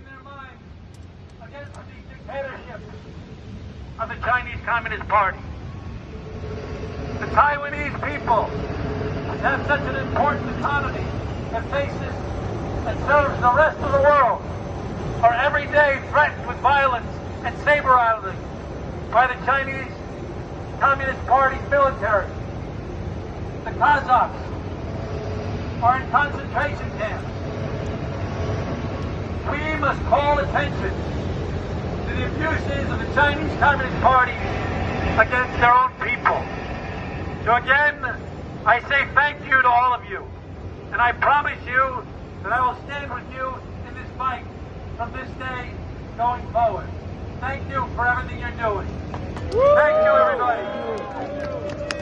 their minds against the dictatorship of the Chinese Communist Party. The Taiwanese people have such an important economy that faces and serves the rest of the world are every day threatened with violence and saber-rattling by the Chinese Communist Party military. The Kazakhs are in concentration camps. We must call attention to the abuses of the Chinese Communist Party against their own people. So again, I say thank you to all of you, and I promise you that I will stand with you in this fight from this day going forward. Thank you for everything you're doing. Thank you, everybody.